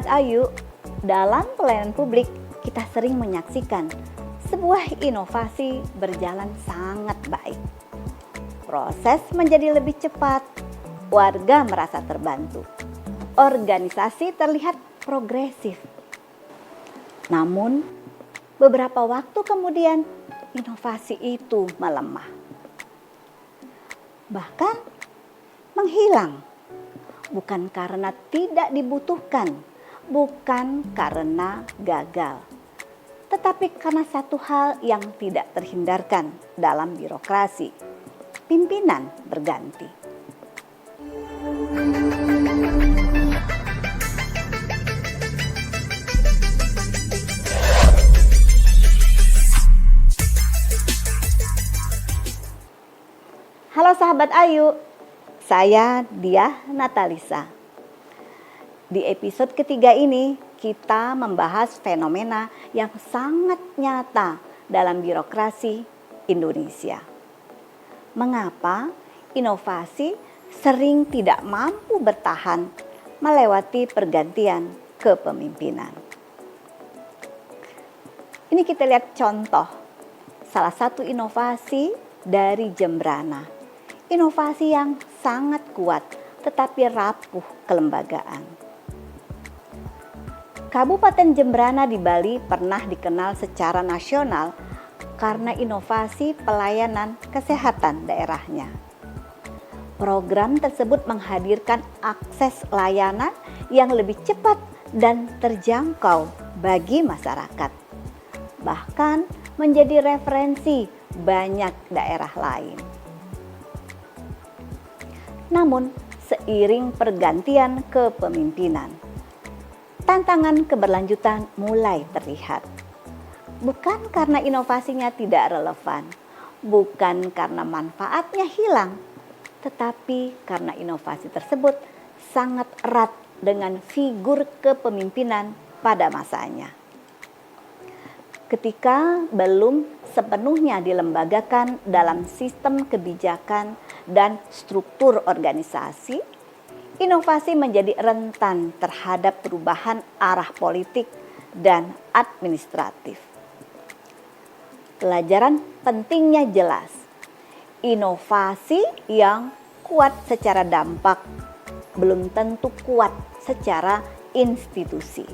Sahabat Ayu, dalam pelayanan publik kita sering menyaksikan sebuah inovasi berjalan sangat baik. Proses menjadi lebih cepat, warga merasa terbantu, organisasi terlihat progresif. Namun, beberapa waktu kemudian inovasi itu melemah, bahkan menghilang. Bukan karena tidak dibutuhkan, bukan karena gagal, tetapi karena satu hal yang tidak terhindarkan dalam birokrasi: pimpinan berganti. Halo sahabat Ayu, saya Diah Natalisa. Di episode ketiga ini kita membahas fenomena yang sangat nyata dalam birokrasi Indonesia. Mengapa inovasi sering tidak mampu bertahan melewati pergantian kepemimpinan? Ini kita lihat contoh salah satu inovasi dari Jembrana. Inovasi yang sangat kuat tetapi rapuh kelembagaan. Kabupaten Jembrana di Bali pernah dikenal secara nasional karena inovasi pelayanan kesehatan daerahnya. Program tersebut menghadirkan akses layanan yang lebih cepat dan terjangkau bagi masyarakat. Bahkan menjadi referensi banyak daerah lain. Namun, seiring pergantian kepemimpinan, tantangan keberlanjutan mulai terlihat. Bukan karena inovasinya tidak relevan, bukan karena manfaatnya hilang, tetapi karena inovasi tersebut sangat erat dengan figur kepemimpinan pada masanya. Ketika belum sepenuhnya dilembagakan dalam sistem kebijakan dan struktur organisasi, inovasi menjadi rentan terhadap perubahan arah politik dan administratif. Pelajaran pentingnya jelas. Inovasi yang kuat secara dampak belum tentu kuat secara institusi.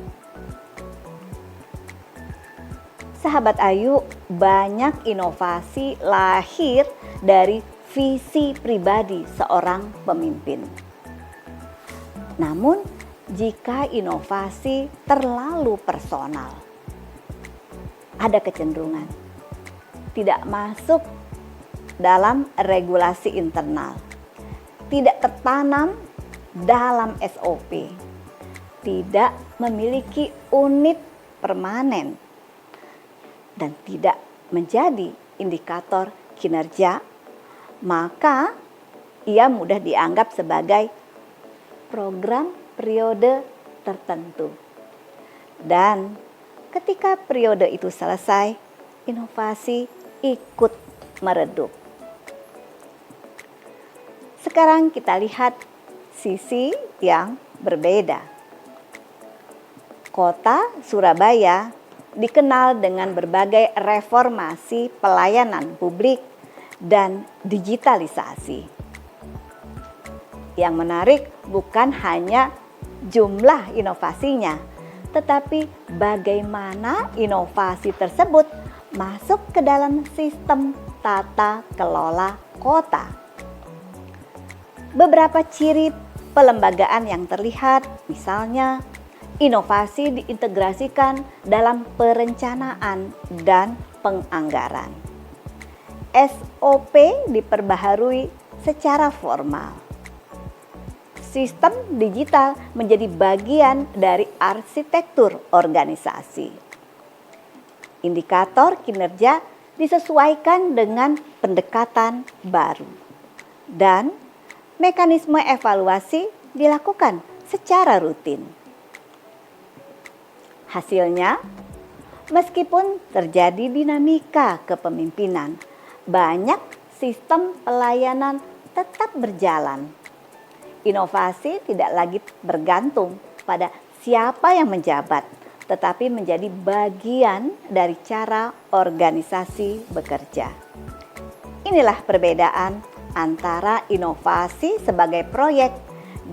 Sahabat Ayu, banyak inovasi lahir dari visi pribadi seorang pemimpin. Namun, jika inovasi terlalu personal, ada kecenderungan tidak masuk dalam regulasi internal, tidak tertanam dalam SOP, tidak memiliki unit permanen, dan tidak menjadi indikator kinerja, maka ia mudah dianggap sebagai program periode tertentu. Dan ketika periode itu selesai, inovasi ikut meredup. Sekarang kita lihat sisi yang berbeda. Kota Surabaya dikenal dengan berbagai reformasi pelayanan publik dan digitalisasi. Yang menarik bukan hanya jumlah inovasinya, tetapi bagaimana inovasi tersebut masuk ke dalam sistem tata kelola kota. Beberapa ciri pelembagaan yang terlihat, misalnya inovasi diintegrasikan dalam perencanaan dan penganggaran. SOP diperbaharui secara formal. Sistem digital menjadi bagian dari arsitektur organisasi. Indikator kinerja disesuaikan dengan pendekatan baru. Dan mekanisme evaluasi dilakukan secara rutin. Hasilnya, meskipun terjadi dinamika kepemimpinan, banyak sistem pelayanan tetap berjalan. Inovasi tidak lagi bergantung pada siapa yang menjabat, tetapi menjadi bagian dari cara organisasi bekerja. Inilah perbedaan antara inovasi sebagai proyek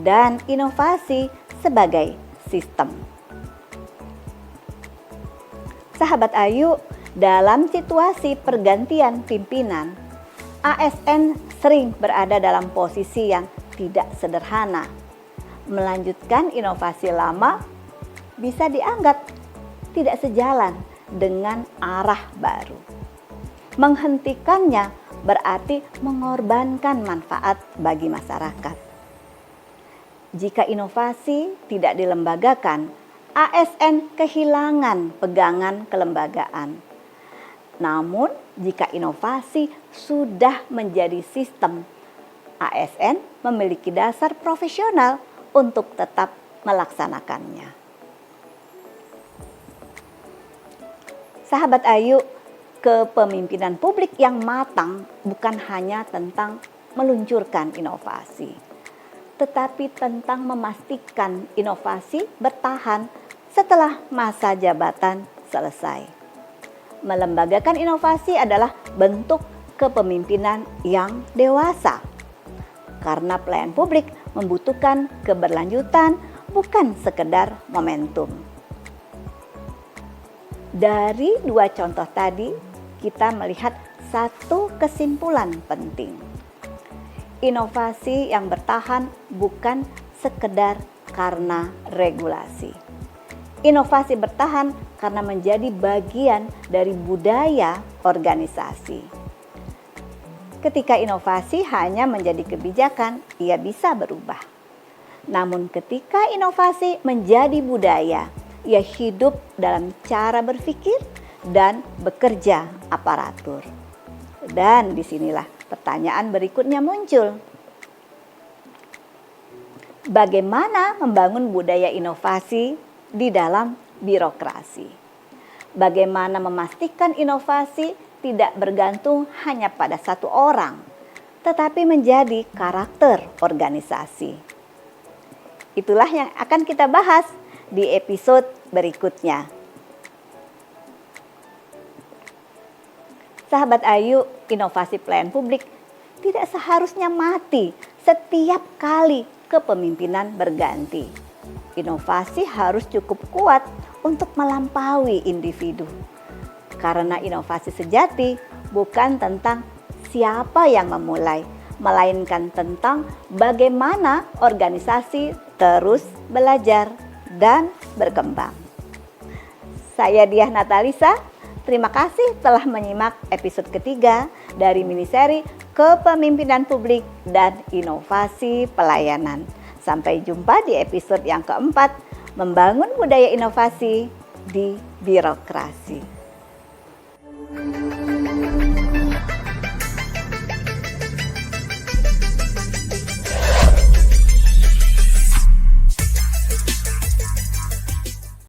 dan inovasi sebagai sistem. Sahabat Ayu, dalam situasi pergantian pimpinan, ASN sering berada dalam posisi yang tidak sederhana. Melanjutkan inovasi lama bisa dianggap tidak sejalan dengan arah baru. Menghentikannya berarti mengorbankan manfaat bagi masyarakat. Jika inovasi tidak dilembagakan, ASN kehilangan pegangan kelembagaan. Namun, jika inovasi sudah menjadi sistem, ASN memiliki dasar profesional untuk tetap melaksanakannya. Sahabat Ayu, kepemimpinan publik yang matang bukan hanya tentang meluncurkan inovasi, tetapi tentang memastikan inovasi bertahan setelah masa jabatan selesai. Melembagakan inovasi adalah bentuk kepemimpinan yang dewasa, karena pelayan publik membutuhkan keberlanjutan, bukan sekedar momentum. Dari dua contoh tadi, kita melihat satu kesimpulan penting. Inovasi yang bertahan bukan sekedar karena regulasi. Inovasi bertahan karena menjadi bagian dari budaya organisasi. Ketika inovasi hanya menjadi kebijakan, ia bisa berubah. Namun ketika inovasi menjadi budaya, ia hidup dalam cara berpikir dan bekerja aparatur. Dan disinilah pertanyaan berikutnya muncul. Bagaimana membangun budaya inovasi di dalam birokrasi? Bagaimana memastikan inovasi tidak bergantung hanya pada satu orang, tetapi menjadi karakter organisasi? Itulah yang akan kita bahas di episode berikutnya. Sahabat Ayu, inovasi pelayan publik tidak seharusnya mati setiap kali kepemimpinan berganti. Inovasi harus cukup kuat untuk melampaui individu. Karena inovasi sejati bukan tentang siapa yang memulai, melainkan tentang bagaimana organisasi terus belajar dan berkembang. Saya Diah Natalisa, terima kasih telah menyimak episode ketiga dari miniseri Kepemimpinan Publik dan Inovasi Pelayanan. Sampai jumpa di episode yang keempat, membangun budaya inovasi di birokrasi.